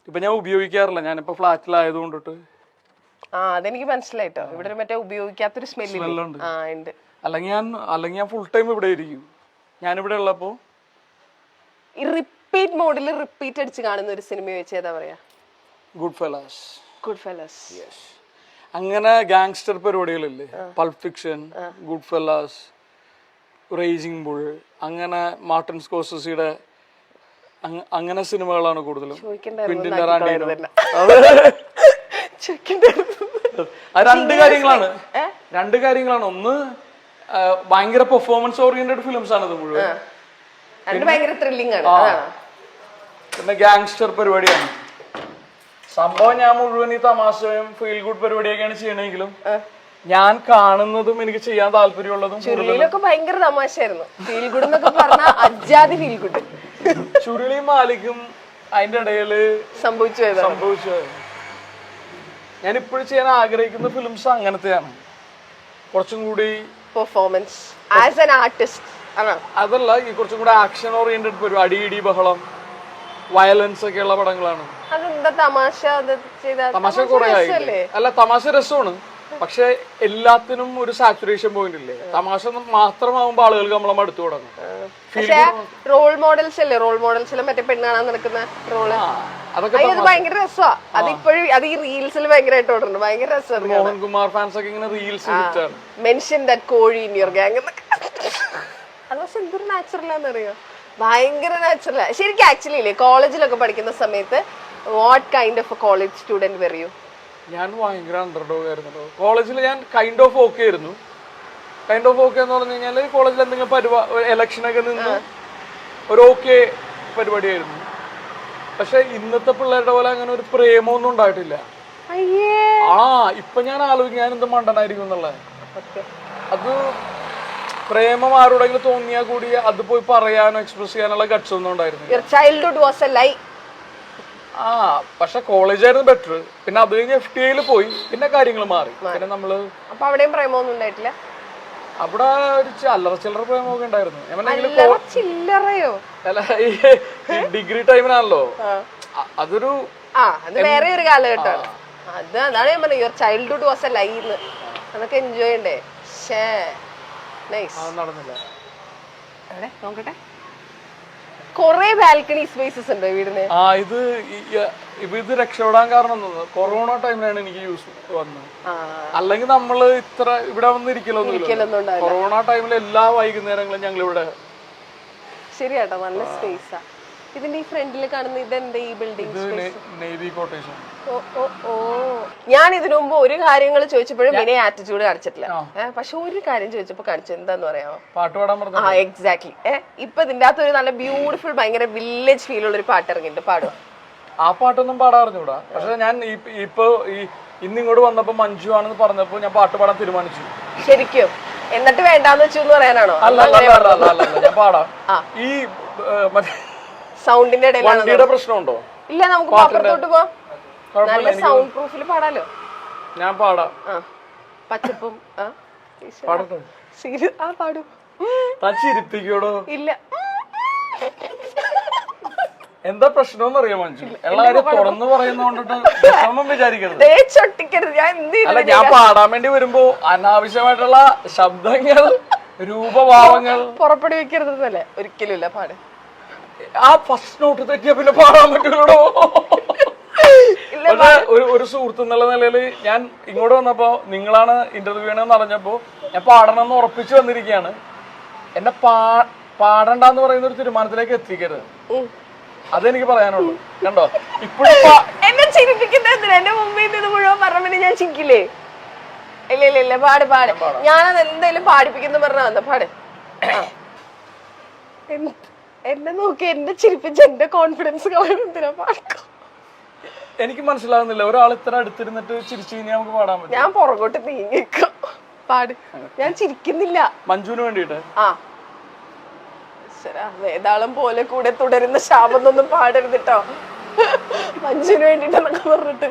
ഇപ്പൊ ഞാൻ ഉപയോഗിക്കാറില്ല, ഞാനിപ്പോ ഫ്ലാറ്റിലായതുകൊണ്ടിട്ട്. അതെനിക്ക് മനസ്സിലായിട്ടോ. ഇവിടെ മറ്റേ ഉപയോഗിക്കാത്തൊരു സ്മെല്ലുണ്ട്. അല്ലെങ്കിൽ ഞാൻ ഫുൾ ടൈം ഇവിടെ ഇരിക്കും. ഞാനിവിടെ ഉള്ളപ്പോ ഈ റിപ്പീറ്റ് മോഡിൽ റിപ്പീറ്റ് അടിച്ച് കാണുന്ന ഒരു സിനിമ വെച്ച് ഏതാ പറയാ? Goodfellas. Goodfellas. അങ്ങനെ ഗാങ്സ്റ്റർ പരിപാടികളില്ലേ, Pulp Fiction, Goodfellas, Raging Bull, അങ്ങനെ മാർട്ടിൻ സ്കോർസെസിയുടെ അങ്ങനെ സിനിമകളാണ് കൂടുതലും. Quentin Tarantino. അത് രണ്ട് കാര്യങ്ങളാണ്. ഒന്ന് ഭയങ്കര പെർഫോമൻസ് ഓറിയന്റഡ് ഫിലിംസ് ആണ് ഇത് മുഴുവൻ. പിന്നെ ഗാങ്സ്റ്റർ പരിപാടിയാണ് സംഭവം. ഞാൻ മുഴുവൻ ഈ തമാശയും ഫീൽ ഗുഡ് പരിപാടിയൊക്കെയാണ് ചെയ്യണമെങ്കിലും ഞാൻ കാണുന്നതും എനിക്ക് ചെയ്യാൻ താല്പര്യമുള്ളതും ഭയങ്കര തമാശയായിരുന്നു. ഫീൽ ഗുഡ് എന്നൊക്കെ പറഞ്ഞാൽ അജാതി ഫീൽ ഗുഡ്. ചുരുളിയും മാലിക്കും അതിന്റെ ഇടയില് സംഭവിച്ചു. ഞാൻ ഇപ്പോഴും ചെയ്യാൻ ആഗ്രഹിക്കുന്ന ഫിലിംസ് അങ്ങനത്തെയാണ്. കുറച്ചും കൂടി പെർഫോമൻസ് ആസ് ആൻ ആർട്ടിസ്റ്റ്. അതല്ല, ഈ കുറച്ചും കൂടെ ആക്ഷൻ ഓറിയന്റഡ് പരിപാടി, അടി ബഹളം, വയലൻസ് ഒക്കെ ഉള്ള പടങ്ങളാണ്. തമാശ കുറെ അല്ല, തമാശ രസമാണ്. പക്ഷെ എല്ലാത്തിനും ഒരു സാച്ചുറേഷൻ പോയിന്റ് ഇല്ലേ? തമാശ മാത്രമാകുമ്പോ ആളുകൾക്ക് നമ്മളെ മടുത്തു തുടങ്ങും. റോൾ മോഡൽസ് അല്ലേ, റോൾ മോഡൽസിലും മറ്റേ പെണ്ണാണാൻ നടക്കുന്ന റോള്, അതൊക്കെ ഭയങ്കര രസമാണ്. അതിപ്പോഴും അത് ഈ റീൽസിൽ ഭയങ്കരമായിട്ട് ഓടുന്നുണ്ട്. ഭയങ്കര രസമാണ്. മോഹൻകുമാർ ഫാൻസ് ഒക്കെ ഇങ്ങനെ റീൽസ് മെൻഷൻ ദാറ്റ് കോഴി ഇൻ യുവർ ഗാങ് എന്നൊക്കെ. അത് പക്ഷെ എന്തൊരു നാച്ചുറലാന്നറിയോ, ഭയങ്കര നാച്ചുറലാ ശരിക്കും. ആക്ച്വലി ഇല്ലേ, കോളേജിലൊക്കെ പഠിക്കുന്ന സമയത്ത് what kind of a college student were you? ഞാൻ ഭയങ്കര അണ്ടർഡോഗ് ആയിരുന്നു. കോളേജിൽ ഞാൻ കൈൻഡ് ഓഫ് ഓക്കെ ആയിരുന്നു. കൈൻഡ് ഓഫ് ഓക്കെ എന്ന് പറഞ്ഞു കഴിഞ്ഞാൽ കോളേജിൽ എന്തെങ്കിലും ഇലക്ഷനൊക്കെ നിന്ന് ഒരു ഓക്കെ പരിപാടിയായിരുന്നു. പക്ഷെ ഇന്നത്തെ പിള്ളേരുടെ പോലെ അങ്ങനെ ഒരു പ്രേമൊന്നും ഉണ്ടായിട്ടില്ല. ഇപ്പൊ ഞാൻ ആലോചിക്കും ഞാൻ എന്ത് മണ്ടനായിരിക്കും എന്നുള്ളത്. അത് പ്രേമം ആരോടെങ്കിലും തോന്നിയാൽ കൂടി അത് പോയി പറയാനോ എക്സ്പ്രസ് ചെയ്യാനുള്ള ഗട്സ് ഒന്നും ഉണ്ടായിരുന്നു. പക്ഷെ കോളേജായിരുന്നു ബെറ്റർ. പിന്നെ അത് കഴിഞ്ഞ് FTIയിൽ പോയി, പിന്നെ കാര്യങ്ങൾ മാറി. പിന്നെ നമ്മള് അവിടെയും പ്രേമൊന്നും ഉണ്ടായിട്ടില്ല. അവിടെ ഒരു അല്ലറ ചില്ലറ പ്രേമൊക്കെ ഉണ്ടായിരുന്നു. ഡിഗ്രി ടൈമിനാണല്ലോ അതൊരു വേറെ ഒരു കാലഘട്ടമാണ്. അതാണ് ഞാൻ പറഞ്ഞത്, your childhood was A life. അതൊക്കെ എൻജോയ് ചെയ്യണ്ടേ? നടന്നില്ല. നോക്കട്ടെ, കൊറേ ബാൽക്കണി സ്പേസസ് ഉണ്ട് വീടിന്. ഇത് രക്ഷപ്പെടാൻ കാരണം കൊറോണ ടൈമിലാണ് എനിക്ക് യൂസ് വന്നത്. അല്ലെങ്കിൽ നമ്മള് ഇത്ര ഇവിടെ വന്നിരിക്കലൊന്നും. കൊറോണ ടൈമിൽ എല്ലാ വൈകുന്നേരങ്ങളും ഞങ്ങൾ ഇവിടെ. ശരിയാട്ടോ, നല്ല സ്പേസാ. ഇതിന്റെ ഈ ഫ്രണ്ടിൽ കാണുന്ന ഇതെന്താ ഈ ബിൽഡിംഗ്? Navy quotation. ഞാൻ ഇതിനു മുമ്പ് ഒരു കാര്യങ്ങൾ ചോദിച്ചപ്പോഴും വിനയ ആറ്റിറ്റ്യൂഡ് കാണിച്ചിട്ടില്ല. പക്ഷെ ഒരു കാര്യം ചോദിച്ചപ്പോ കാണിച്ചു. എന്താന്ന് പറയാമോ? പാട്ട് പാടാൻ പറഞ്ഞു. എക്സാക്ട്ലി. ഇപ്പൊ ഇതിന്റെ അകത്ത് ഒരു നല്ല ബ്യൂട്ടിഫുൾ ഭയങ്കര വില്ലേജ് ഫീൽ ഉള്ള ഒരു പാട്ട് ഇറങ്ങിയിട്ട്. പാടുക. ആ പാട്ടൊന്നും പാടാറിഞ്ഞൂടാ. പക്ഷെ ഞാൻ ഇപ്പൊ ഇന്നിങ്ങോട്ട് വന്നപ്പോ മഞ്ജു ആണെന്ന് പറഞ്ഞപ്പോ ഞാൻ പാട്ട് പാടാൻ തീരുമാനിച്ചു. ശരിക്കും? എന്നിട്ട് വേണ്ടാന്ന് വെച്ചു എന്ന് പറയാനാണോ? അല്ല, ഞാൻ പാടാം. ഈ സൗണ്ടിന്റെ വണ്ടിയുടെ പ്രശ്നമുണ്ടോ? ഇല്ല, നമുക്ക് അപ്പുറത്തോട്ട് പോവാം. നല്ല സൗണ്ട് പ്രൂഫിൽ പാടാലോ. ഞാൻ പാടാം. പച്ചപ്പും പാടും. ചിരിപ്പിക്കോടോ? ഇല്ല. എന്താ പ്രശ്നം അറിയാം മഞ്ജു? എല്ലാരും തുറന്നു പറയുന്നോണ്ടിട്ട് വിചാരിക്കരുത്. അല്ല, ഞാൻ പാടാൻ വേണ്ടി വരുമ്പോ അനാവശ്യമായിട്ടുള്ള ശബ്ദങ്ങൾ, രൂപഭാവങ്ങൾ പുറപ്പെടുവിക്കരുതെന്നല്ലേ? ഒരിക്കലും ഇല്ല. പാട്. ആ ഫസ്റ്റ് നോട്ട് തെറ്റിയാ പിന്നെ പാടാൻ പറ്റുള്ളൂ. പക്ഷെ ഒരു സുഹൃത്ത് എന്നുള്ള നിലയില് ഞാൻ ഇങ്ങോട്ട് വന്നപ്പോ നിങ്ങളാണ് ഇന്റർവ്യൂ ചെയ്യണമെന്ന് അറിഞ്ഞപ്പോ ഞാൻ പാടണം എന്ന് ഉറപ്പിച്ചു വന്നിരിക്കുകയാണ്. എന്നെ പാടണ്ടെന്ന് പറയുന്ന ഒരു തീരുമാനത്തിലേക്ക് എത്തിക്കരുത്. അതെനിക്ക് പറയാനുള്ളൂ. കണ്ടോ, ഇപ്പോഴും എന്നെ ചിരിപ്പിക്കുന്ന എന്റെ മുമ്പിൽ ഇത് മുഴുവൻ പറഞ്ഞ ഞാൻ ചിരിക്കില്ലേ? ഇല്ല, പാട്. ഞാനത് എന്തായാലും പാടിപ്പിക്കുന്ന പറഞ്ഞ വന്ന പാട്. എന്നെ നോക്കി എന്നെ ചിരിപ്പിച്ച എന്റെ കോൺഫിഡൻസ് കളയുന്നതിനാ പാടും. എനിക്ക് മനസ്സിലാകുന്നില്ല, ഒരാൾ ഇത്ര അടുത്തിരുന്നിട്ട് ചിരിച്ചു കഴിഞ്ഞാൽ നമുക്ക് പാടാൻ പറ്റും. ഞാൻ പുറകോട്ട് നീങ്ങിക്കാം. പാട്. ഞാൻ ചിരിക്കുന്നില്ല. മഞ്ജുവിന് വേണ്ടിട്ട് വേതാളം പോലെ കൂടെ തുടരുന്ന ശാപൊന്നും പാടരുതിട്ടോ. മഞ്ജുവിന് വേണ്ടിട്ടെന്നൊക്കെ പറഞ്ഞിട്ട്.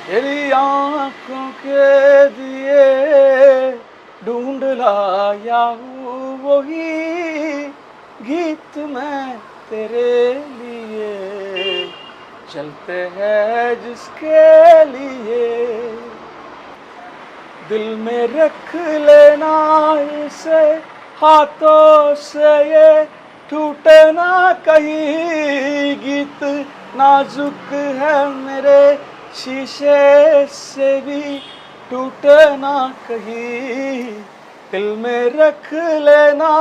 तेरी आँखों के दिए ढूंढ लाया हूँ वही गीत मैं तेरे लिए चलते हैं जिसके लिए दिल में रख लेना इसे हाथों से ये टूटे ना कहीं गीत नाजुक है मेरे शीशे से भी टूटे ना कहीं दिल में रख लेना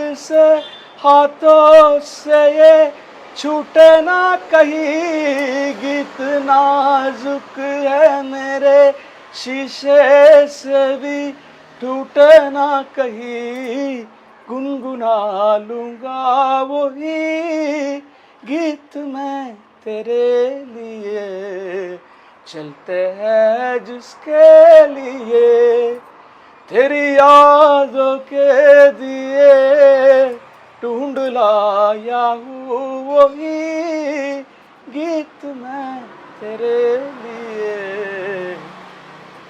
इसे हाथों से ये छूटे ना कहीं गीत नाजुक है मेरे शीशे से भी टूटे ना कहीं गुनगुना लूंगा वही गीत मैं तेरे लिए चलते हैं जिसके लिए तेरी यादों के दिए ढूंढ लाया हूँ वही गीत मैं तेरे